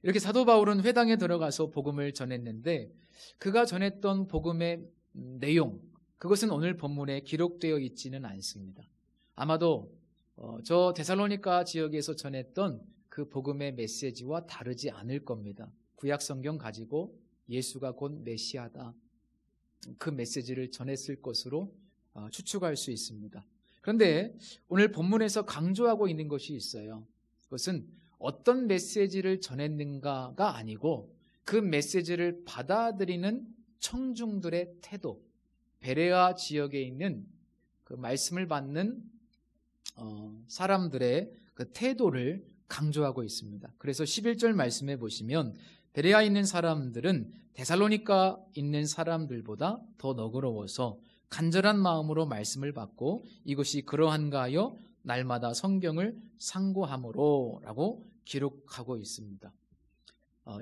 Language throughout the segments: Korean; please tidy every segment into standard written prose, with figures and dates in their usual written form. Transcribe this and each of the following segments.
이렇게 사도 바울은 회당에 들어가서 복음을 전했는데 그가 전했던 복음의 내용, 그것은 오늘 본문에 기록되어 있지는 않습니다. 아마도 저 데살로니가 지역에서 전했던 그 복음의 메시지와 다르지 않을 겁니다. 구약 성경 가지고 예수가 곧 메시아다, 그 메시지를 전했을 것으로 추측할 수 있습니다. 그런데 오늘 본문에서 강조하고 있는 것이 있어요. 그것은 어떤 메시지를 전했는가가 아니고 그 메시지를 받아들이는 청중들의 태도, 베레아 지역에 있는 그 말씀을 받는 사람들의 그 태도를 강조하고 있습니다. 그래서 11절 말씀해 보시면 베레아에 있는 사람들은 데살로니가 있는 사람들보다 더 너그러워서 간절한 마음으로 말씀을 받고 이것이 그러한가 하여 날마다 성경을 상고함으로 라고 기록하고 있습니다.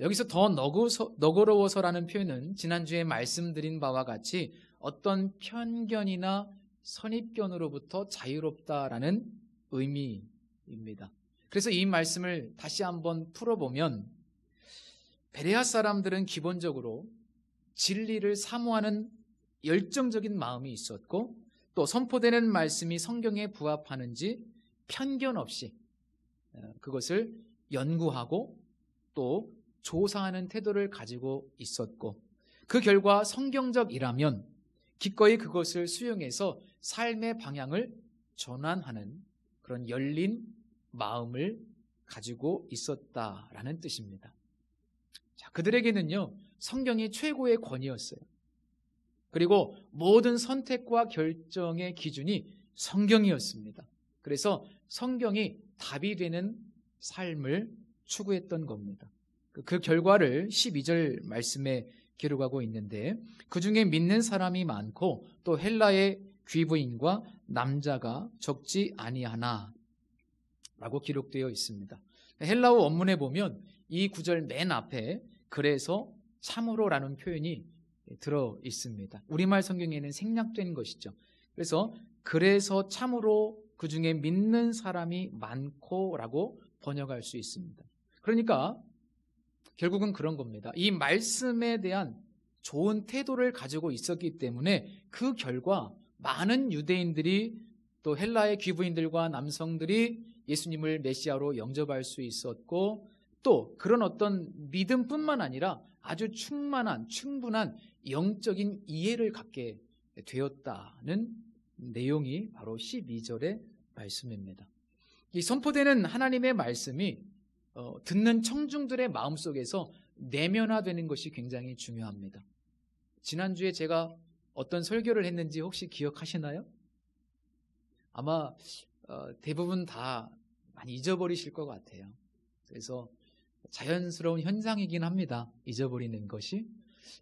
여기서 더 너그러워서라는 표현은 지난주에 말씀드린 바와 같이 어떤 편견이나 선입견으로부터 자유롭다라는 의미입니다. 그래서 이 말씀을 다시 한번 풀어보면 베레아 사람들은 기본적으로 진리를 사모하는 열정적인 마음이 있었고 또 선포되는 말씀이 성경에 부합하는지 편견 없이 그것을 연구하고 또 조사하는 태도를 가지고 있었고 그 결과 성경적이라면 기꺼이 그것을 수용해서 삶의 방향을 전환하는 그런 열린 마음을 가지고 있었다라는 뜻입니다. 자, 그들에게는요, 성경이 최고의 권위였어요. 그리고 모든 선택과 결정의 기준이 성경이었습니다. 그래서 성경이 답이 되는 삶을 추구했던 겁니다. 그 결과를 12절 말씀에 기록하고 있는데 그 중에 믿는 사람이 많고 또 헬라의 귀부인과 남자가 적지 아니하나 라고 기록되어 있습니다. 헬라어 원문에 보면 이 구절 맨 앞에 그래서 참으로라는 표현이 들어 있습니다. 우리말 성경에는 생략된 것이죠. 그래서 참으로 그 중에 믿는 사람이 많고라고 번역할 수 있습니다. 그러니까 결국은 그런 겁니다. 이 말씀에 대한 좋은 태도를 가지고 있었기 때문에 그 결과 많은 유대인들이 또 헬라의 귀부인들과 남성들이 예수님을 메시아로 영접할 수 있었고 또 그런 어떤 믿음뿐만 아니라 아주 충분한 영적인 이해를 갖게 되었다는 내용이 바로 12절의 말씀입니다. 이 선포되는 하나님의 말씀이 듣는 청중들의 마음속에서 내면화되는 것이 굉장히 중요합니다. 지난주에 제가 어떤 설교를 했는지 혹시 기억하시나요? 아마 대부분 다 많이 잊어버리실 것 같아요. 그래서 자연스러운 현상이긴 합니다. 잊어버리는 것이.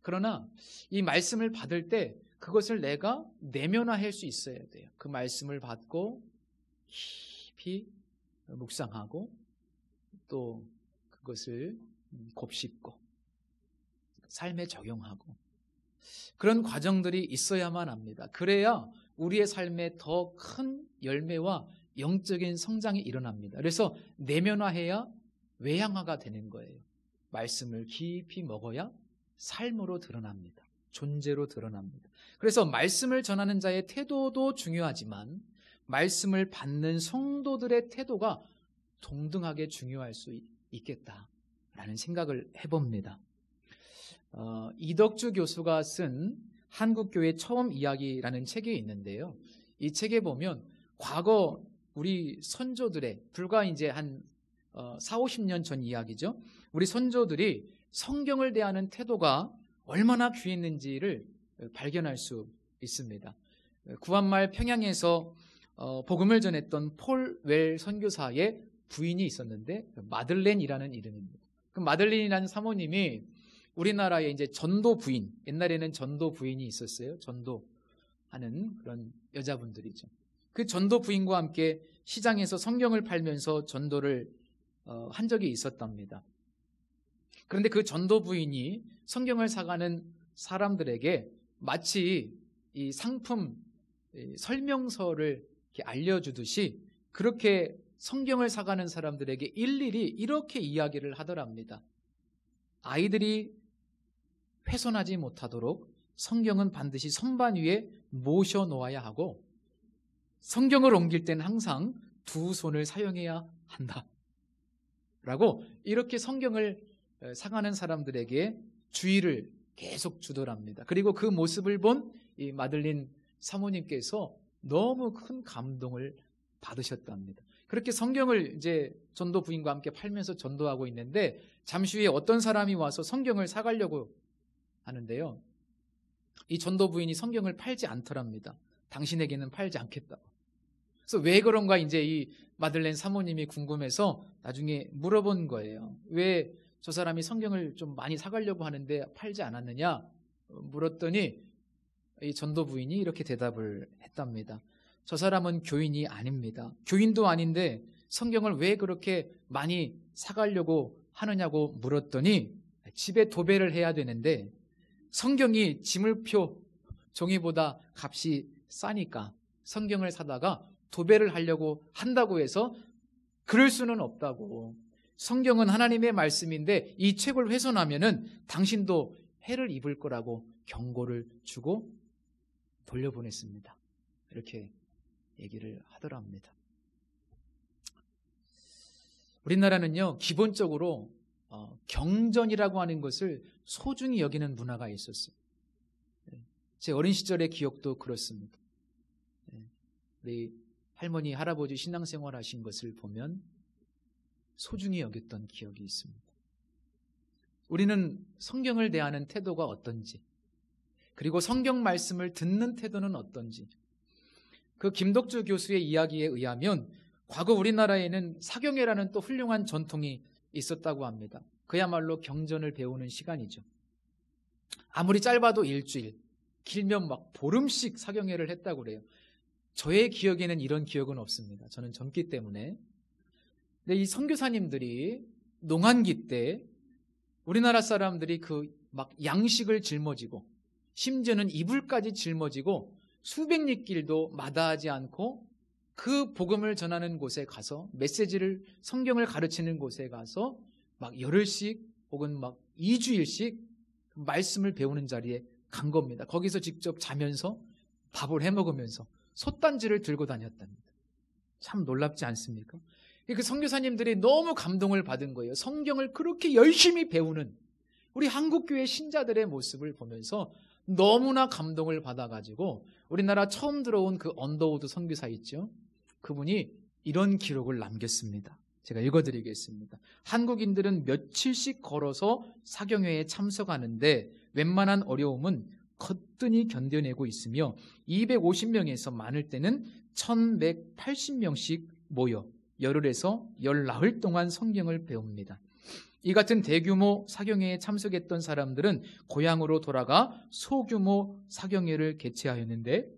그러나 이 말씀을 받을 때 그것을 내가 내면화할 수 있어야 돼요. 그 말씀을 받고 깊이 묵상하고 또 그것을 곱씹고 삶에 적용하고 그런 과정들이 있어야만 합니다. 그래야 우리의 삶에 더 큰 열매와 영적인 성장이 일어납니다. 그래서 내면화해야 외향화가 되는 거예요. 말씀을 깊이 먹어야 삶으로 드러납니다. 존재로 드러납니다. 그래서 말씀을 전하는 자의 태도도 중요하지만 말씀을 받는 성도들의 태도가 동등하게 중요할 수 있겠다라는 생각을 해봅니다. 이덕주 교수가 쓴 한국교회 처음 이야기라는 책이 있는데요. 이 책에 보면 과거 우리 선조들의 불과 이제 한 40-50년 전 이야기죠. 우리 선조들이 성경을 대하는 태도가 얼마나 귀했는지를 발견할 수 있습니다. 구한말 평양에서 복음을 전했던 폴 웰 선교사의 부인이 있었는데 마들렌이라는 이름입니다. 그 마들렌이라는 사모님이 우리나라에 이제 전도 부인, 옛날에는 전도 부인이 있었어요. 전도하는 그런 여자분들이죠. 그 전도 부인과 함께 시장에서 성경을 팔면서 전도를 한 적이 있었답니다. 그런데 그 전도 부인이 성경을 사가는 사람들에게 마치 이 상품 설명서를 이렇게 알려주듯이 그렇게 성경을 사가는 사람들에게 일일이 이렇게 이야기를 하더랍니다. 아이들이 훼손하지 못하도록 성경은 반드시 선반 위에 모셔놓아야 하고, 성경을 옮길 때는 항상 두 손을 사용해야 한다 라고 이렇게 성경을 사가는 사람들에게 주의를 계속 주더랍니다. 그리고 그 모습을 본 이 마들린 사모님께서 너무 큰 감동을 받으셨답니다. 그렇게 성경을 이제 전도 부인과 함께 팔면서 전도하고 있는데, 잠시 후에 어떤 사람이 와서 성경을 사가려고 하는데요, 이 전도 부인이 성경을 팔지 않더랍니다. 당신에게는 팔지 않겠다고. 그래서 왜 그런가 이제 이 마들렌 사모님이 궁금해서 나중에 물어본 거예요. 왜 저 사람이 성경을 좀 많이 사가려고 하는데 팔지 않았느냐 물었더니 이 전도 부인이 이렇게 대답을 했답니다. 저 사람은 교인이 아닙니다. 교인도 아닌데 성경을 왜 그렇게 많이 사가려고 하느냐고 물었더니, 집에 도배를 해야 되는데 성경이 지물표 종이보다 값이 싸니까 성경을 사다가 도배를 하려고 한다고 해서 그럴 수는 없다고. 성경은 하나님의 말씀인데 이 책을 훼손하면은 당신도 해를 입을 거라고 경고를 주고 돌려보냈습니다. 이렇게 얘기를 하더랍니다. 우리나라는요, 기본적으로 경전이라고 하는 것을 소중히 여기는 문화가 있었어요. 제 어린 시절의 기억도 그렇습니다. 우리 할머니, 할아버지 신앙생활 하신 것을 보면 소중히 여겼던 기억이 있습니다. 우리는 성경을 대하는 태도가 어떤지, 그리고 성경 말씀을 듣는 태도는 어떤지, 그 김덕주 교수의 이야기에 의하면 과거 우리나라에는 사경회라는 또 훌륭한 전통이 있었다고 합니다. 그야말로 경전을 배우는 시간이죠. 아무리 짧아도 일주일, 길면 막 보름씩 사경회를 했다고 그래요. 저의 기억에는 이런 기억은 없습니다. 저는 젊기 때문에. 근데 이 선교사님들이 농한기 때 우리나라 사람들이 그 막 양식을 짊어지고, 심지어는 이불까지 짊어지고 수백 리길도 마다하지 않고 그 복음을 전하는 곳에 가서, 메시지를, 성경을 가르치는 곳에 가서 막 열흘씩 혹은 막 2주일씩 말씀을 배우는 자리에 간 겁니다. 거기서 직접 자면서 밥을 해 먹으면서 솥단지를 들고 다녔답니다. 참 놀랍지 않습니까? 그 선교사님들이 너무 감동을 받은 거예요. 성경을 그렇게 열심히 배우는 우리 한국교회 신자들의 모습을 보면서 너무나 감동을 받아가지고, 우리나라 처음 들어온 그 언더우드 선교사 있죠? 그분이 이런 기록을 남겼습니다. 제가 읽어드리겠습니다. 한국인들은 며칠씩 걸어서 사경회에 참석하는데 웬만한 어려움은 거뜬히 견뎌내고 있으며 250명에서 많을 때는 1180명씩 모여 열흘에서 열나흘 동안 성경을 배웁니다. 이 같은 대규모 사경회에 참석했던 사람들은 고향으로 돌아가 소규모 사경회를 개최하였는데,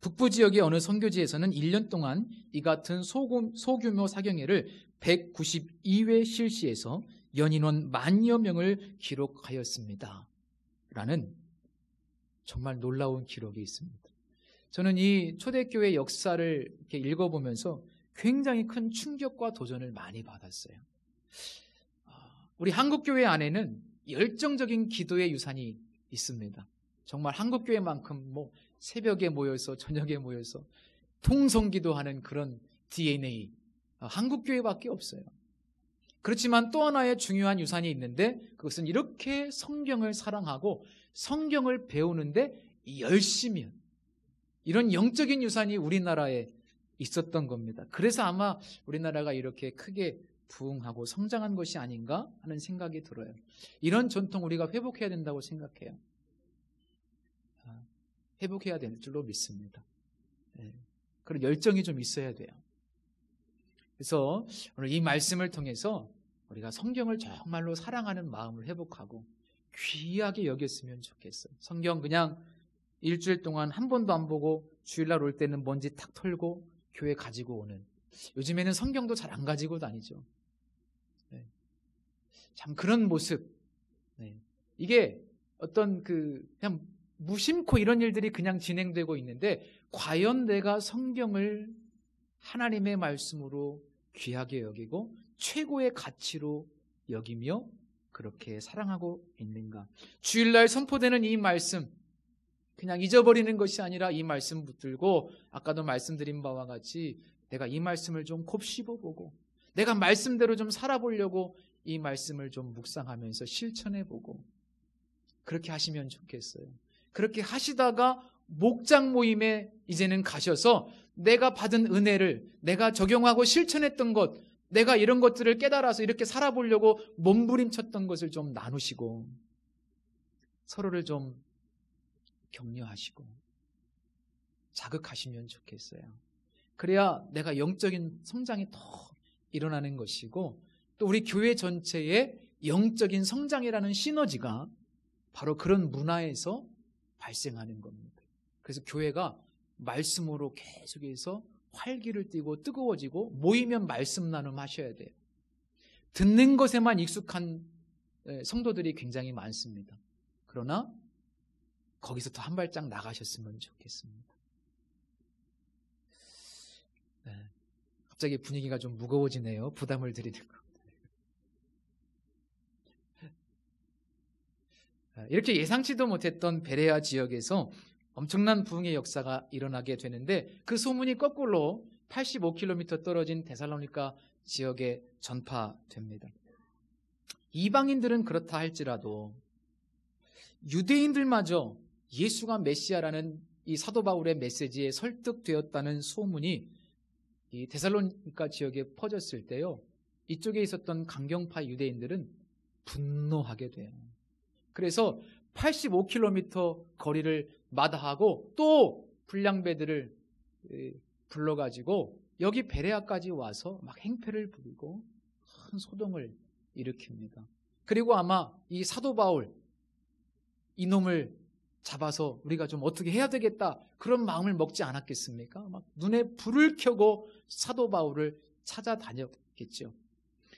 북부 지역의 어느 선교지에서는 1년 동안 이 같은 소규모 사경회를 192회 실시해서 연인원 10,000여 명을 기록하였습니다. 라는 정말 놀라운 기록이 있습니다. 저는 이 초대교회 역사를 이렇게 읽어보면서 굉장히 큰 충격과 도전을 많이 받았어요. 우리 한국교회 안에는 열정적인 기도의 유산이 있습니다. 정말 한국교회만큼 뭐 새벽에 모여서 저녁에 모여서 통성기도하는 그런 DNA, 한국교회밖에 없어요. 그렇지만 또 하나의 중요한 유산이 있는데, 그것은 이렇게 성경을 사랑하고 성경을 배우는데 열심히, 이런 영적인 유산이 우리나라에 있었던 겁니다. 그래서 아마 우리나라가 이렇게 크게 부흥하고 성장한 것이 아닌가 하는 생각이 들어요. 이런 전통 우리가 회복해야 된다고 생각해요. 회복해야 될 줄로 믿습니다. 그런 열정이 좀 있어야 돼요. 그래서 오늘 이 말씀을 통해서 우리가 성경을 정말로 사랑하는 마음을 회복하고 귀하게 여겼으면 좋겠어요. 성경 그냥 일주일 동안 한 번도 안 보고 주일날 올 때는 먼지 탁 털고 교회 가지고 오는, 요즘에는 성경도 잘 안 가지고 다니죠. 참 그런 모습, 이게 어떤 그냥 무심코 이런 일들이 그냥 진행되고 있는데, 과연 내가 성경을 하나님의 말씀으로 귀하게 여기고 최고의 가치로 여기며 그렇게 사랑하고 있는가? 주일날 선포되는 이 말씀, 그냥 잊어버리는 것이 아니라 이 말씀 붙들고 아까도 말씀드린 바와 같이 내가 이 말씀을 좀 곱씹어보고 내가 말씀대로 좀 살아보려고 이 말씀을 좀 묵상하면서 실천해보고 그렇게 하시면 좋겠어요. 그렇게 하시다가 목장 모임에 이제는 가셔서 내가 받은 은혜를 내가 적용하고 실천했던 것, 내가 이런 것들을 깨달아서 이렇게 살아보려고 몸부림쳤던 것을 좀 나누시고 서로를 좀 격려하시고 자극하시면 좋겠어요. 그래야 내가 영적인 성장이 더 일어나는 것이고 또 우리 교회 전체의 영적인 성장이라는 시너지가 바로 그런 문화에서 발생하는 겁니다. 그래서 교회가 말씀으로 계속해서 활기를 띠고 뜨거워지고 모이면 말씀 나눔 하셔야 돼요. 듣는 것에만 익숙한 성도들이 굉장히 많습니다. 그러나 거기서 더 한 발짝 나가셨으면 좋겠습니다. 네. 갑자기 분위기가 좀 무거워지네요. 부담을 드리는 것. 이렇게 예상치도 못했던 베레아 지역에서 엄청난 부흥의 역사가 일어나게 되는데 그 소문이 거꾸로 85km 떨어진 데살로니가 지역에 전파됩니다. 이방인들은 그렇다 할지라도 유대인들마저 예수가 메시아라는 이 사도 바울의 메시지에 설득되었다는 소문이 이 데살로니가 지역에 퍼졌을 때요, 이쪽에 있었던 강경파 유대인들은 분노하게 돼요. 그래서 85km 거리를 마다하고 또 불량배들을 불러가지고 여기 베레아까지 와서 막 행패를 부리고 큰 소동을 일으킵니다. 그리고 아마 이 사도 바울 이놈을 잡아서 우리가 좀 어떻게 해야 되겠다 그런 마음을 먹지 않았겠습니까? 막 눈에 불을 켜고 사도 바울을 찾아다녔겠죠.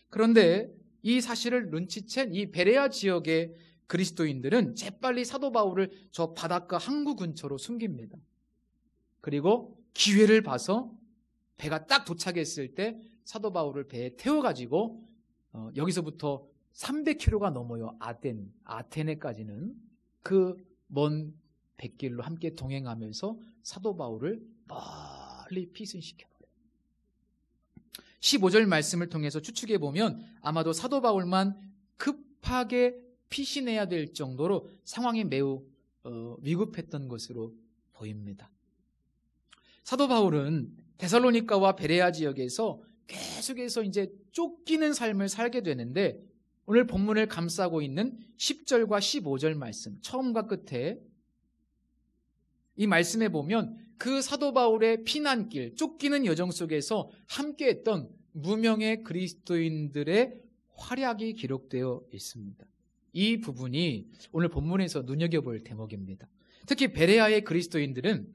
그런데 이 사실을 눈치챈 이 베레아 지역의 그리스도인들은 재빨리 사도 바울을 저 바닷가 항구 근처로 숨깁니다. 그리고 기회를 봐서 배가 딱 도착했을 때 사도 바울을 배에 태워가지고 여기서부터 300km가 넘어요. 아테네까지는 그 먼 백길로 함께 동행하면서 사도 바울을 멀리 피신시켜버려요. 15절 말씀을 통해서 추측해보면 아마도 사도 바울만 급하게 피신해야 될 정도로 상황이 매우 위급했던 것으로 보입니다. 사도 바울은 데살로니가와 베레아 지역에서 계속해서 이제 쫓기는 삶을 살게 되는데 오늘 본문을 감싸고 있는 10절과 15절 말씀, 처음과 끝에 이 말씀에 보면 그 사도 바울의 피난길, 쫓기는 여정 속에서 함께했던 무명의 그리스도인들의 활약이 기록되어 있습니다. 이 부분이 오늘 본문에서 눈여겨볼 대목입니다. 특히 베레아의 그리스도인들은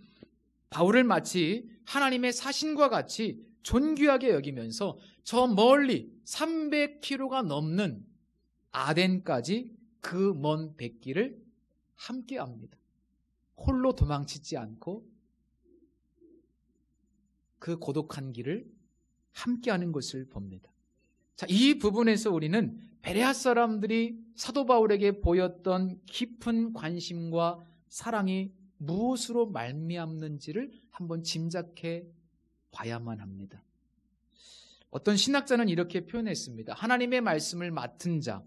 바울을 마치 하나님의 사신과 같이 존귀하게 여기면서 저 멀리 300km가 넘는 아덴까지 그 먼 백길을 함께합니다. 홀로 도망치지 않고 그 고독한 길을 함께하는 것을 봅니다. 자, 이 부분에서 우리는 베레아 사람들이 사도 바울에게 보였던 깊은 관심과 사랑이 무엇으로 말미암는지를 한번 짐작해 봐야만 합니다. 어떤 신학자는 이렇게 표현했습니다. 하나님의 말씀을 맡은 자,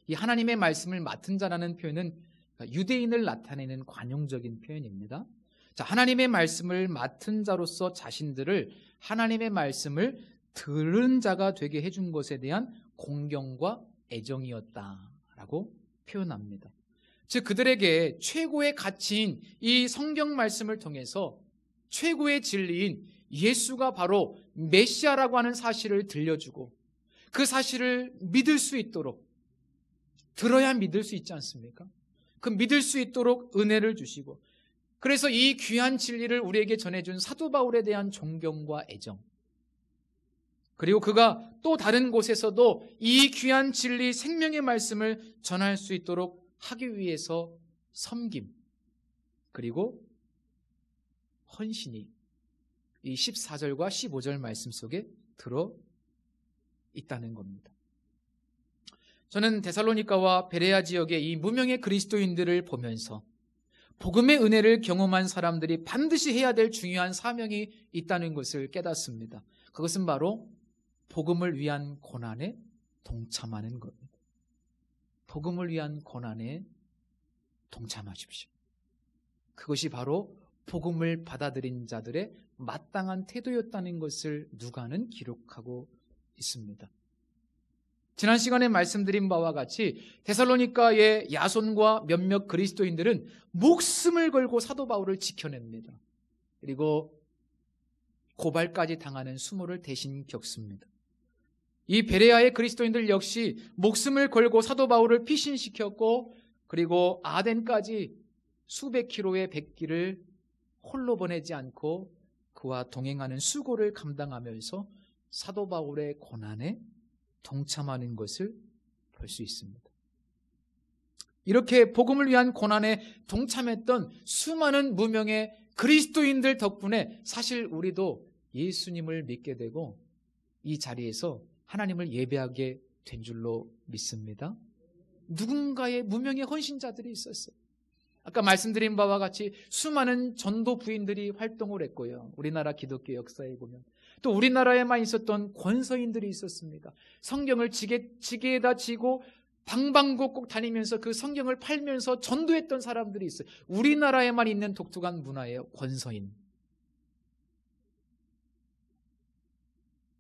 이 하나님의 말씀을 맡은 자라는 표현은 유대인을 나타내는 관용적인 표현입니다. 자, 하나님의 말씀을 맡은 자로서 자신들을 하나님의 말씀을 들은 자가 되게 해준 것에 대한 공경과 애정이었다라고 표현합니다. 즉 그들에게 최고의 가치인 이 성경 말씀을 통해서 최고의 진리인 예수가 바로 메시아라고 하는 사실을 들려주고 그 사실을 믿을 수 있도록, 들어야 믿을 수 있지 않습니까? 그 믿을 수 있도록 은혜를 주시고, 그래서 이 귀한 진리를 우리에게 전해준 사도 바울에 대한 존경과 애정, 그리고 그가 또 다른 곳에서도 이 귀한 진리 생명의 말씀을 전할 수 있도록 하기 위해서 섬김, 그리고 헌신이 이 14절과 15절 말씀 속에 들어 있다는 겁니다. 저는 데살로니가와 베레아 지역의 이 무명의 그리스도인들을 보면서 복음의 은혜를 경험한 사람들이 반드시 해야 될 중요한 사명이 있다는 것을 깨닫습니다. 그것은 바로 복음을 위한 고난에 동참하는 겁니다. 복음을 위한 고난에 동참하십시오. 그것이 바로 복음을 받아들인 자들의 마땅한 태도였다는 것을 누가는 기록하고 있습니다. 지난 시간에 말씀드린 바와 같이 데살로니가의 야손과 몇몇 그리스도인들은 목숨을 걸고 사도 바울을 지켜냅니다. 그리고 고발까지 당하는 수모를 대신 겪습니다. 이 베레아의 그리스도인들 역시 목숨을 걸고 사도 바울을 피신시켰고, 그리고 아덴까지 수백 킬로의 백기를 홀로 보내지 않고 그와 동행하는 수고를 감당하면서 사도 바울의 고난에 동참하는 것을 볼 수 있습니다. 이렇게 복음을 위한 고난에 동참했던 수많은 무명의 그리스도인들 덕분에 사실 우리도 예수님을 믿게 되고 이 자리에서 하나님을 예배하게 된 줄로 믿습니다. 누군가의 무명의 헌신자들이 있었어요. 아까 말씀드린 바와 같이 수많은 전도 부인들이 활동을 했고요. 우리나라 기독교 역사에 보면 또 우리나라에만 있었던 권서인들이 있었습니다. 성경을 지게에다 지고 방방곡곡 다니면서 그 성경을 팔면서 전도했던 사람들이 있어요. 우리나라에만 있는 독특한 문화예요. 권서인.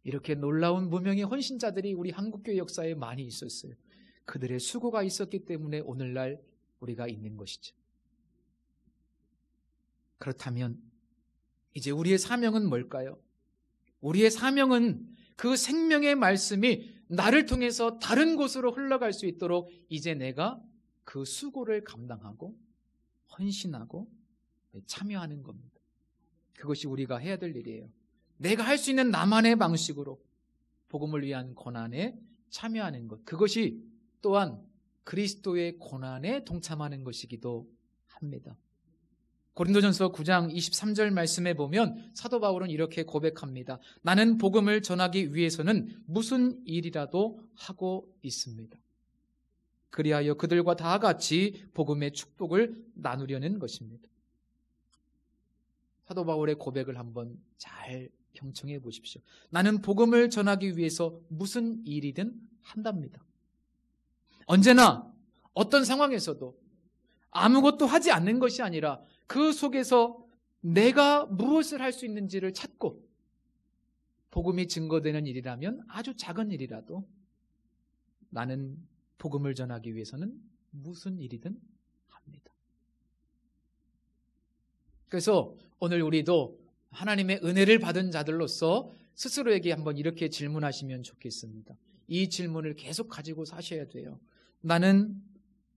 이렇게 놀라운 무명의 헌신자들이 우리 한국교회 역사에 많이 있었어요. 그들의 수고가 있었기 때문에 오늘날 우리가 있는 것이죠. 그렇다면 이제 우리의 사명은 뭘까요? 우리의 사명은 그 생명의 말씀이 나를 통해서 다른 곳으로 흘러갈 수 있도록 이제 내가 그 수고를 감당하고 헌신하고 참여하는 겁니다. 그것이 우리가 해야 될 일이에요. 내가 할 수 있는 나만의 방식으로 복음을 위한 고난에 참여하는 것, 그것이 또한 그리스도의 고난에 동참하는 것이기도 합니다. 고린도전서 9장 23절 말씀에 보면 사도 바울은 이렇게 고백합니다. 나는 복음을 전하기 위해서는 무슨 일이라도 하고 있습니다. 그리하여 그들과 다 같이 복음의 축복을 나누려는 것입니다. 사도 바울의 고백을 한번 잘 경청해 보십시오. 나는 복음을 전하기 위해서 무슨 일이든 한답니다. 언제나 어떤 상황에서도 아무것도 하지 않는 것이 아니라 그 속에서 내가 무엇을 할 수 있는지를 찾고 복음이 증거되는 일이라면 아주 작은 일이라도 나는 복음을 전하기 위해서는 무슨 일이든 합니다. 그래서 오늘 우리도 하나님의 은혜를 받은 자들로서 스스로에게 한번 이렇게 질문하시면 좋겠습니다. 이 질문을 계속 가지고 사셔야 돼요. 나는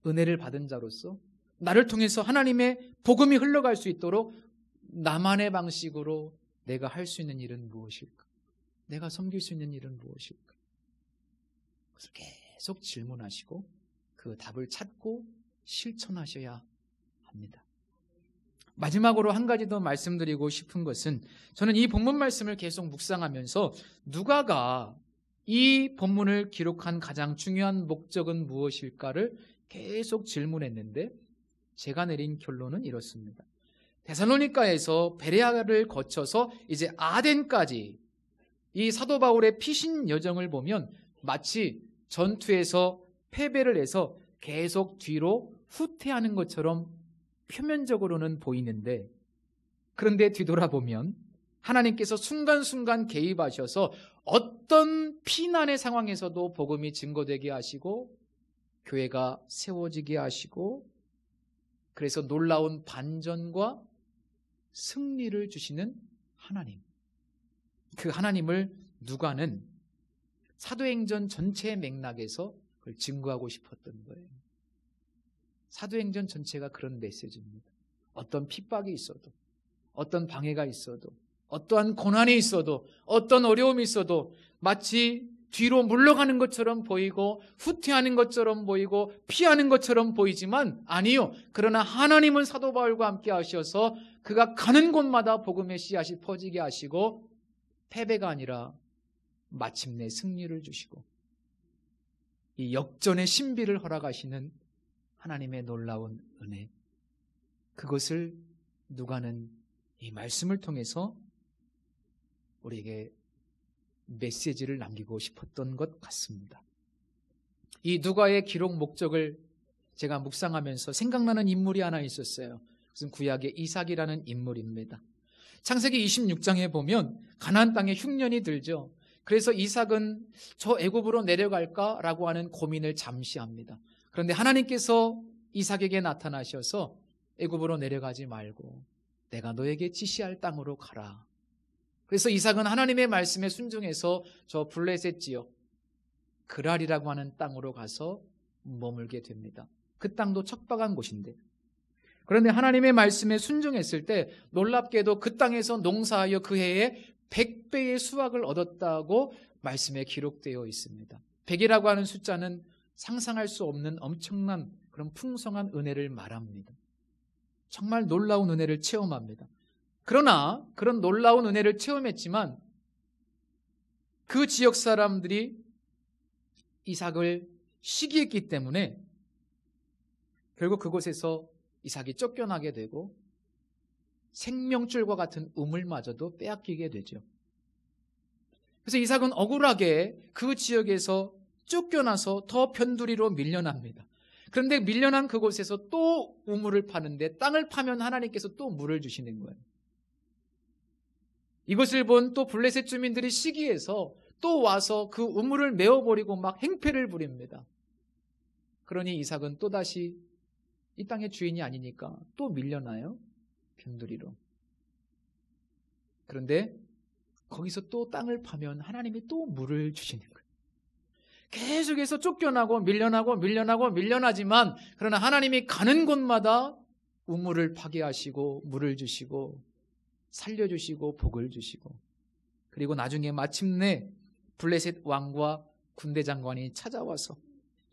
은혜를 받은 자로서 나를 통해서 하나님의 복음이 흘러갈 수 있도록 나만의 방식으로 내가 할 수 있는 일은 무엇일까? 내가 섬길 수 있는 일은 무엇일까? 그것을 계속 질문하시고 그 답을 찾고 실천하셔야 합니다. 마지막으로 한 가지 더 말씀드리고 싶은 것은 저는 이 본문 말씀을 계속 묵상하면서 누가가 이 본문을 기록한 가장 중요한 목적은 무엇일까를 계속 질문했는데 제가 내린 결론은 이렇습니다. 데살로니가에서 베레아를 거쳐서 이제 아덴까지 이 사도 바울의 피신 여정을 보면 마치 전투에서 패배를 해서 계속 뒤로 후퇴하는 것처럼 표면적으로는 보이는데, 그런데 뒤돌아보면 하나님께서 순간순간 개입하셔서 어떤 피난의 상황에서도 복음이 증거되게 하시고 교회가 세워지게 하시고, 그래서 놀라운 반전과 승리를 주시는 하나님, 그 하나님을 누가는 사도행전 전체의 맥락에서 그걸 증거하고 싶었던 거예요. 사도행전 전체가 그런 메시지입니다. 어떤 핍박이 있어도, 어떤 방해가 있어도, 어떠한 고난이 있어도, 어떤 어려움이 있어도 마치 뒤로 물러가는 것처럼 보이고 후퇴하는 것처럼 보이고 피하는 것처럼 보이지만 아니요. 그러나 하나님은 사도 바울과 함께 하셔서 그가 가는 곳마다 복음의 씨앗이 퍼지게 하시고 패배가 아니라 마침내 승리를 주시고 이 역전의 신비를 허락하시는 하나님의 놀라운 은혜, 그것을 누가는 이 말씀을 통해서 우리에게 메시지를 남기고 싶었던 것 같습니다. 이 누가의 기록 목적을 제가 묵상하면서 생각나는 인물이 하나 있었어요. 그것은 구약의 이삭이라는 인물입니다. 창세기 26장에 보면 가나안 땅에 흉년이 들죠. 그래서 이삭은 저 애굽으로 내려갈까라고 하는 고민을 잠시 합니다. 그런데 하나님께서 이삭에게 나타나셔서 애굽으로 내려가지 말고 내가 너에게 지시할 땅으로 가라. 그래서 이삭은 하나님의 말씀에 순종해서 저 블레셋 지역 그랄이라고 하는 땅으로 가서 머물게 됩니다. 그 땅도 척박한 곳인데, 그런데 하나님의 말씀에 순종했을 때 놀랍게도 그 땅에서 농사하여 그 해에 100배의 수확을 얻었다고 말씀에 기록되어 있습니다. 100이라고 하는 숫자는 상상할 수 없는 엄청난 그런 풍성한 은혜를 말합니다. 정말 놀라운 은혜를 체험합니다. 그러나 그런 놀라운 은혜를 체험했지만 그 지역 사람들이 이삭을 시기했기 때문에 결국 그곳에서 이삭이 쫓겨나게 되고 생명줄과 같은 우물마저도 빼앗기게 되죠. 그래서 이삭은 억울하게 그 지역에서 쫓겨나서 더 변두리로 밀려납니다. 그런데 밀려난 그곳에서 또 우물을 파는데 땅을 파면 하나님께서 또 물을 주시는 거예요. 이것을 본 또 블레셋 주민들이 시기해서 또 와서 그 우물을 메워버리고 막 행패를 부립니다. 그러니 이삭은 또다시 이 땅의 주인이 아니니까 또 밀려나요. 변두리로. 그런데 거기서 또 땅을 파면 하나님이 또 물을 주시는 거예요. 계속해서 쫓겨나고 밀려나지만 그러나 하나님이 가는 곳마다 우물을 파게 하시고 물을 주시고 살려주시고 복을 주시고, 그리고 나중에 마침내 블레셋 왕과 군대 장관이 찾아와서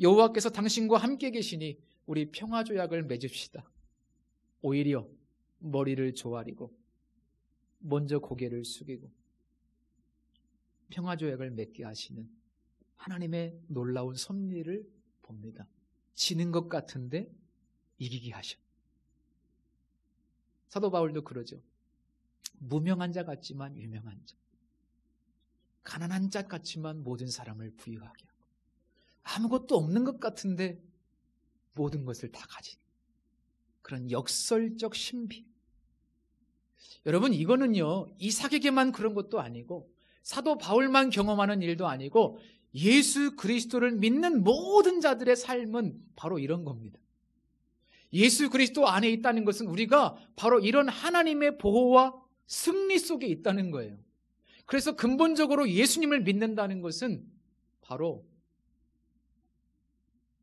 여호와께서 당신과 함께 계시니 우리 평화조약을 맺읍시다. 오히려 머리를 조아리고 먼저 고개를 숙이고 평화조약을 맺게 하시는 하나님의 놀라운 섭리를 봅니다. 지는 것 같은데 이기게 하셔. 사도 바울도 그러죠. 무명한 자 같지만 유명한 자, 가난한 자 같지만 모든 사람을 부유하게 하고, 아무것도 없는 것 같은데 모든 것을 다 가진 그런 역설적 신비. 여러분, 이거는요 이삭에게만 그런 것도 아니고 사도 바울만 경험하는 일도 아니고 예수 그리스도를 믿는 모든 자들의 삶은 바로 이런 겁니다. 예수 그리스도 안에 있다는 것은 우리가 바로 이런 하나님의 보호와 승리 속에 있다는 거예요. 그래서 근본적으로 예수님을 믿는다는 것은 바로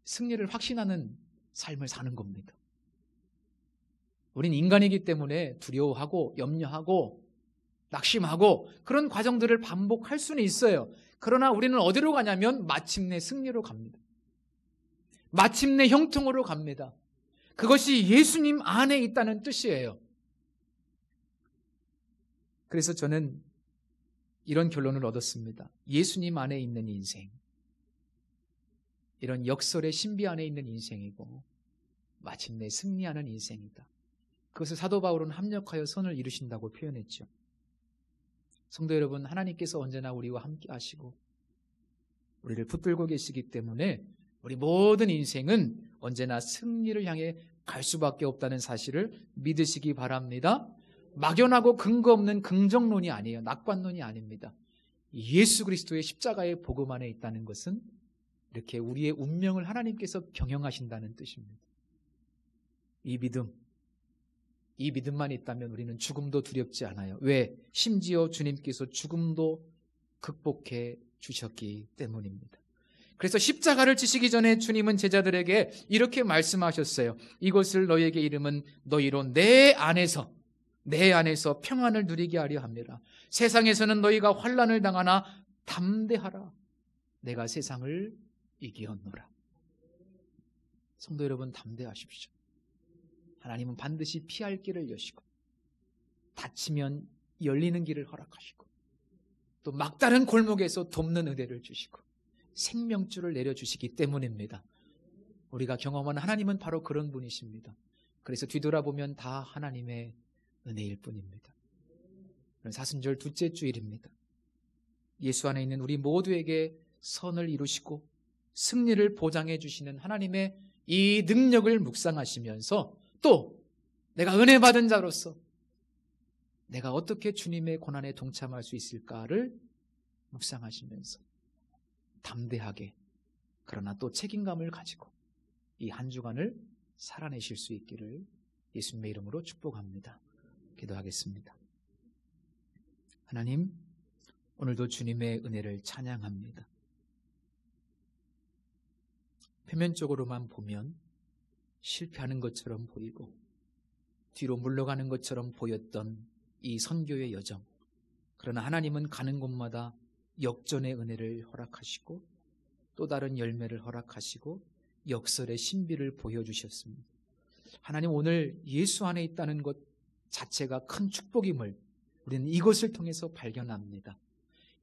승리를 확신하는 삶을 사는 겁니다. 우린 인간이기 때문에 두려워하고 염려하고 낙심하고 그런 과정들을 반복할 수는 있어요. 그러나 우리는 어디로 가냐면 마침내 승리로 갑니다. 마침내 형통으로 갑니다. 그것이 예수님 안에 있다는 뜻이에요. 그래서 저는 이런 결론을 얻었습니다. 예수님 안에 있는 인생, 이런 역설의 신비 안에 있는 인생이고 마침내 승리하는 인생이다. 그것을 사도 바울은 합력하여 선을 이루신다고 표현했죠. 성도 여러분, 하나님께서 언제나 우리와 함께 하시고 우리를 붙들고 계시기 때문에 우리 모든 인생은 언제나 승리를 향해 갈 수밖에 없다는 사실을 믿으시기 바랍니다. 막연하고 근거 없는 긍정론이 아니에요. 낙관론이 아닙니다. 예수 그리스도의 십자가의 복음 안에 있다는 것은 이렇게 우리의 운명을 하나님께서 경영하신다는 뜻입니다. 이 믿음만 있다면 우리는 죽음도 두렵지 않아요. 왜? 심지어 주님께서 죽음도 극복해 주셨기 때문입니다. 그래서 십자가를 지시기 전에 주님은 제자들에게 이렇게 말씀하셨어요. 이것을 너희에게 이름은 너희로 내 안에서 평안을 누리게 하려 합니다. 세상에서는 너희가 환난을 당하나 담대하라. 내가 세상을 이기었노라. 성도 여러분, 담대하십시오. 하나님은 반드시 피할 길을 여시고 닫히면 열리는 길을 허락하시고 또 막다른 골목에서 돕는 은혜를 주시고 생명줄을 내려주시기 때문입니다. 우리가 경험하는 하나님은 바로 그런 분이십니다. 그래서 뒤돌아보면 다 하나님의 은혜일 뿐입니다. 사순절 둘째 주일입니다. 예수 안에 있는 우리 모두에게 선을 이루시고 승리를 보장해 주시는 하나님의 이 능력을 묵상하시면서 또 내가 은혜 받은 자로서 내가 어떻게 주님의 고난에 동참할 수 있을까를 묵상하시면서 담대하게 그러나 또 책임감을 가지고 이 한 주간을 살아내실 수 있기를 예수님의 이름으로 축복합니다. 기도하겠습니다. 하나님, 오늘도 주님의 은혜를 찬양합니다. 표면적으로만 보면 실패하는 것처럼 보이고 뒤로 물러가는 것처럼 보였던 이 선교의 여정, 그러나 하나님은 가는 곳마다 역전의 은혜를 허락하시고 또 다른 열매를 허락하시고 역설의 신비를 보여주셨습니다. 하나님, 오늘 예수 안에 있다는 것 자체가 큰 축복임을 우리는 이것을 통해서 발견합니다.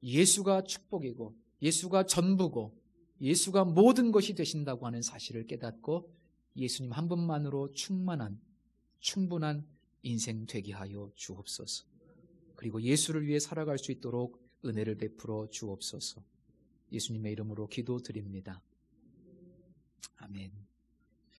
예수가 축복이고 예수가 전부고 예수가 모든 것이 되신다고 하는 사실을 깨닫고 예수님 한 분만으로 충분한 인생 되게 하여 주옵소서. 그리고 예수를 위해 살아갈 수 있도록 은혜를 베풀어 주옵소서. 예수님의 이름으로 기도드립니다. 아멘.